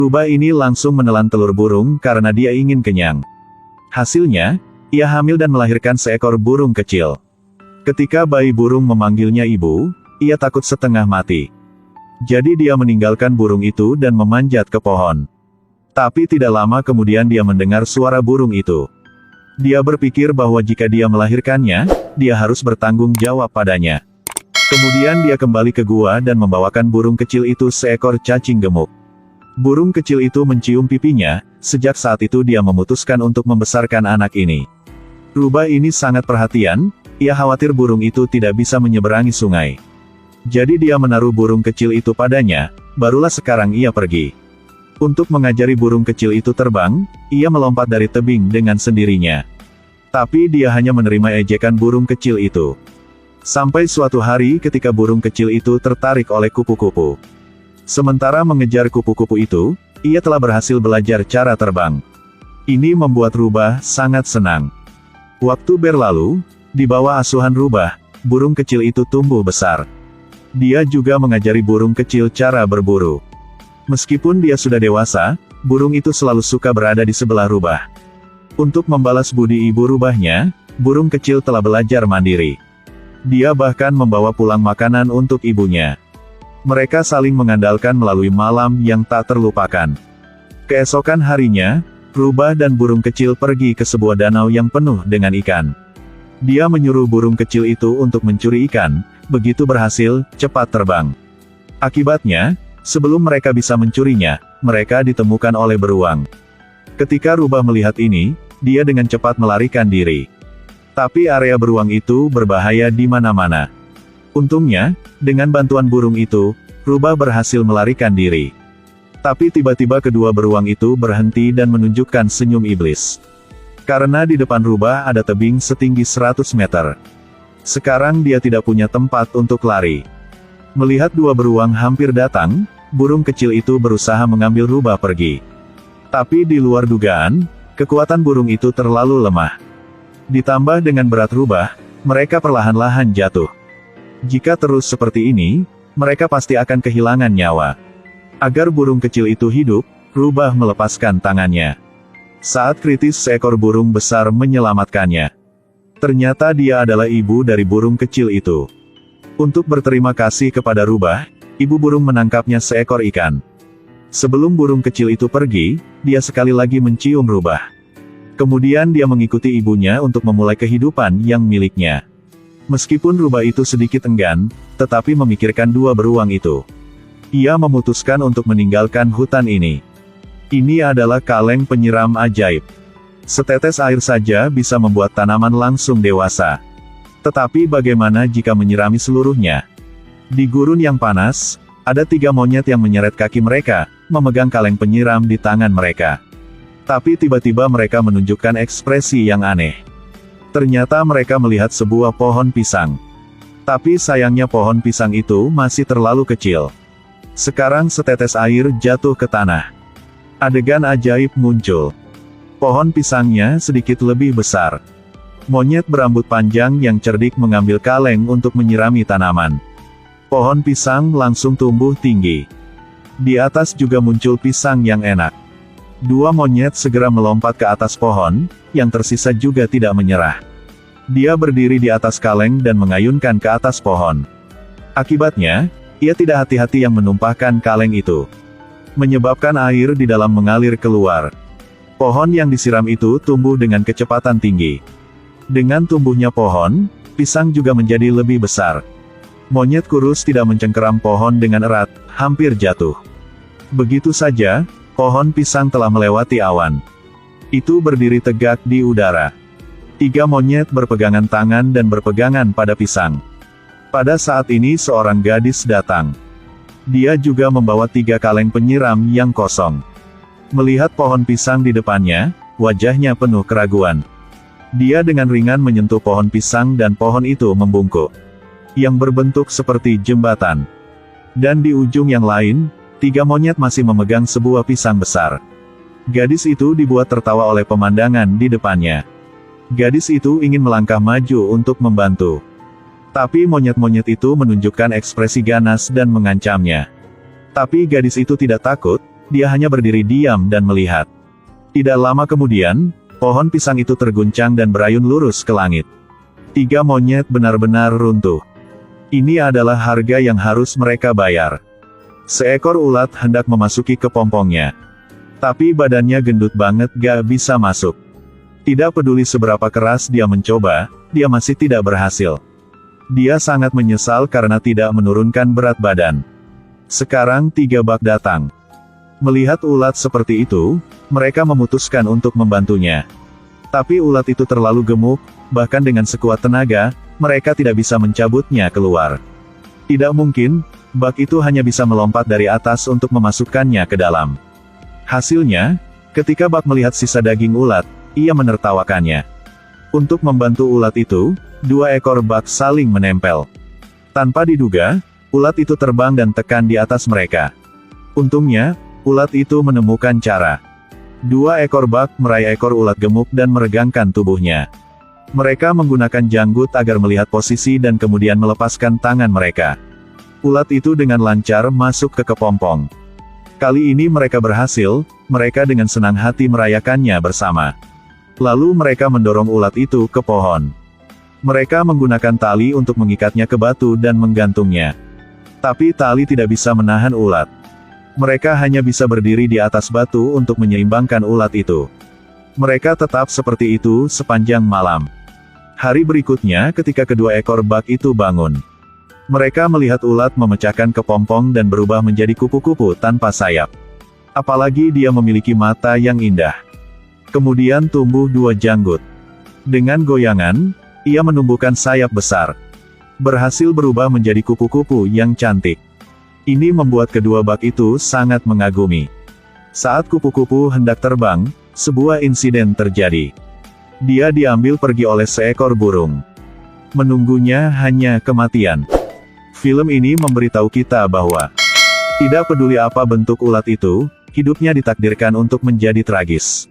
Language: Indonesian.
Rubah ini langsung menelan telur burung karena dia ingin kenyang. Hasilnya, ia hamil dan melahirkan seekor burung kecil. Ketika bayi burung memanggilnya ibu, ia takut setengah mati. Jadi dia meninggalkan burung itu dan memanjat ke pohon. Tapi tidak lama kemudian dia mendengar suara burung itu. Dia berpikir bahwa jika dia melahirkannya, dia harus bertanggung jawab padanya. Kemudian dia kembali ke gua dan membawakan burung kecil itu seekor cacing gemuk. Burung kecil itu mencium pipinya, sejak saat itu dia memutuskan untuk membesarkan anak ini. Rubah ini sangat perhatian, ia khawatir burung itu tidak bisa menyeberangi sungai. Jadi dia menaruh burung kecil itu padanya, barulah sekarang ia pergi. Untuk mengajari burung kecil itu terbang, ia melompat dari tebing dengan sendirinya. Tapi dia hanya menerima ejekan burung kecil itu. Sampai suatu hari ketika burung kecil itu tertarik oleh kupu-kupu. Sementara mengejar kupu-kupu itu, ia telah berhasil belajar cara terbang. Ini membuat Rubah sangat senang. Waktu berlalu, di bawah asuhan Rubah, burung kecil itu tumbuh besar. Dia juga mengajari burung kecil cara berburu. Meskipun dia sudah dewasa, burung itu selalu suka berada di sebelah Rubah. Untuk membalas budi ibu Rubahnya, burung kecil telah belajar mandiri. Dia bahkan membawa pulang makanan untuk ibunya. Mereka saling mengandalkan melalui malam yang tak terlupakan. Keesokan harinya, Rubah dan burung kecil pergi ke sebuah danau yang penuh dengan ikan. Dia menyuruh burung kecil itu untuk mencuri ikan, begitu berhasil, cepat terbang. Akibatnya, sebelum mereka bisa mencurinya, mereka ditemukan oleh beruang. Ketika Rubah melihat ini, dia dengan cepat melarikan diri. Tapi area beruang itu berbahaya di mana-mana. Untungnya, dengan bantuan burung itu, Rubah berhasil melarikan diri. Tapi tiba-tiba kedua beruang itu berhenti dan menunjukkan senyum iblis. Karena di depan Rubah ada tebing setinggi 100 meter. Sekarang dia tidak punya tempat untuk lari. Melihat dua beruang hampir datang, burung kecil itu berusaha mengambil Rubah pergi. Tapi di luar dugaan, kekuatan burung itu terlalu lemah. Ditambah dengan berat Rubah, mereka perlahan-lahan jatuh. Jika terus seperti ini, mereka pasti akan kehilangan nyawa. Agar burung kecil itu hidup, Rubah melepaskan tangannya. Saat kritis seekor burung besar menyelamatkannya. Ternyata dia adalah ibu dari burung kecil itu. Untuk berterima kasih kepada Rubah, ibu burung menangkapnya seekor ikan. Sebelum burung kecil itu pergi, dia sekali lagi mencium Rubah. Kemudian dia mengikuti ibunya untuk memulai kehidupan yang miliknya. Meskipun Rubah itu sedikit enggan, tetapi memikirkan dua beruang itu. Ia memutuskan untuk meninggalkan hutan ini. Ini adalah kaleng penyiram ajaib. Setetes air saja bisa membuat tanaman langsung dewasa. Tetapi bagaimana jika menyirami seluruhnya? Di gurun yang panas, ada 3 monyet yang menyeret kaki mereka, memegang kaleng penyiram di tangan mereka. Tapi tiba-tiba mereka menunjukkan ekspresi yang aneh. Ternyata mereka melihat sebuah pohon pisang. Tapi sayangnya pohon pisang itu masih terlalu kecil. Sekarang setetes air jatuh ke tanah. Adegan ajaib muncul. Pohon pisangnya sedikit lebih besar. Monyet berambut panjang yang cerdik mengambil kaleng untuk menyirami tanaman. Pohon pisang langsung tumbuh tinggi. Di atas juga muncul pisang yang enak. 2 monyet segera melompat ke atas pohon, yang tersisa juga tidak menyerah. Dia berdiri di atas kaleng dan mengayunkan ke atas pohon. Akibatnya, ia tidak hati-hati yang menumpahkan kaleng itu. Menyebabkan air di dalam mengalir keluar. Pohon yang disiram itu tumbuh dengan kecepatan tinggi. Dengan tumbuhnya pohon, pisang juga menjadi lebih besar. Monyet kurus tidak mencengkeram pohon dengan erat, hampir jatuh. Begitu saja, pohon pisang telah melewati awan. Itu berdiri tegak di udara. 3 monyet berpegangan tangan dan berpegangan pada pisang. Pada saat ini seorang gadis datang. Dia juga membawa 3 kaleng penyiram yang kosong. Melihat pohon pisang di depannya, wajahnya penuh keraguan. Dia dengan ringan menyentuh pohon pisang dan pohon itu membungkuk. Yang berbentuk seperti jembatan. Dan di ujung yang lain, 3 monyet masih memegang sebuah pisang besar. Gadis itu dibuat tertawa oleh pemandangan di depannya. Gadis itu ingin melangkah maju untuk membantu. Tapi monyet-monyet itu menunjukkan ekspresi ganas dan mengancamnya. Tapi gadis itu tidak takut, dia hanya berdiri diam dan melihat. Tidak lama kemudian, pohon pisang itu terguncang dan berayun lurus ke langit. 3 monyet benar-benar runtuh. Ini adalah harga yang harus mereka bayar. Seekor ulat hendak memasuki kepompongnya. Tapi badannya gendut banget gak bisa masuk. Tidak peduli seberapa keras dia mencoba, dia masih tidak berhasil. Dia sangat menyesal karena tidak menurunkan berat badan. Sekarang 3 bak datang. Melihat ulat seperti itu, mereka memutuskan untuk membantunya. Tapi ulat itu terlalu gemuk, bahkan dengan sekuat tenaga, mereka tidak bisa mencabutnya keluar. Tidak mungkin, bak itu hanya bisa melompat dari atas untuk memasukkannya ke dalam. Hasilnya, ketika bak melihat sisa daging ulat, ia menertawakannya. Untuk membantu ulat itu, 2 ekor bak saling menempel. Tanpa diduga, ulat itu terbang dan tekan di atas mereka. Untungnya, ulat itu menemukan cara. 2 ekor bak meraih ekor ulat gemuk dan meregangkan tubuhnya. Mereka menggunakan janggut agar melihat posisi dan kemudian melepaskan tangan mereka. Ulat itu dengan lancar masuk ke kepompong. Kali ini mereka berhasil, mereka dengan senang hati merayakannya bersama. Lalu mereka mendorong ulat itu ke pohon. Mereka menggunakan tali untuk mengikatnya ke batu dan menggantungnya. Tapi tali tidak bisa menahan ulat. Mereka hanya bisa berdiri di atas batu untuk menyeimbangkan ulat itu. Mereka tetap seperti itu sepanjang malam. Hari berikutnya ketika kedua ekor bak itu bangun. Mereka melihat ulat memecahkan kepompong dan berubah menjadi kupu-kupu tanpa sayap. Apalagi dia memiliki mata yang indah. Kemudian tumbuh 2 janggut. Dengan goyangan, ia menumbuhkan sayap besar. Berhasil berubah menjadi kupu-kupu yang cantik. Ini membuat kedua bak itu sangat mengagumi. Saat kupu-kupu hendak terbang, sebuah insiden terjadi. Dia diambil pergi oleh seekor burung. Menunggunya hanya kematian. Film ini memberitahu kita bahwa tidak peduli apa bentuk ulat itu, hidupnya ditakdirkan untuk menjadi tragis.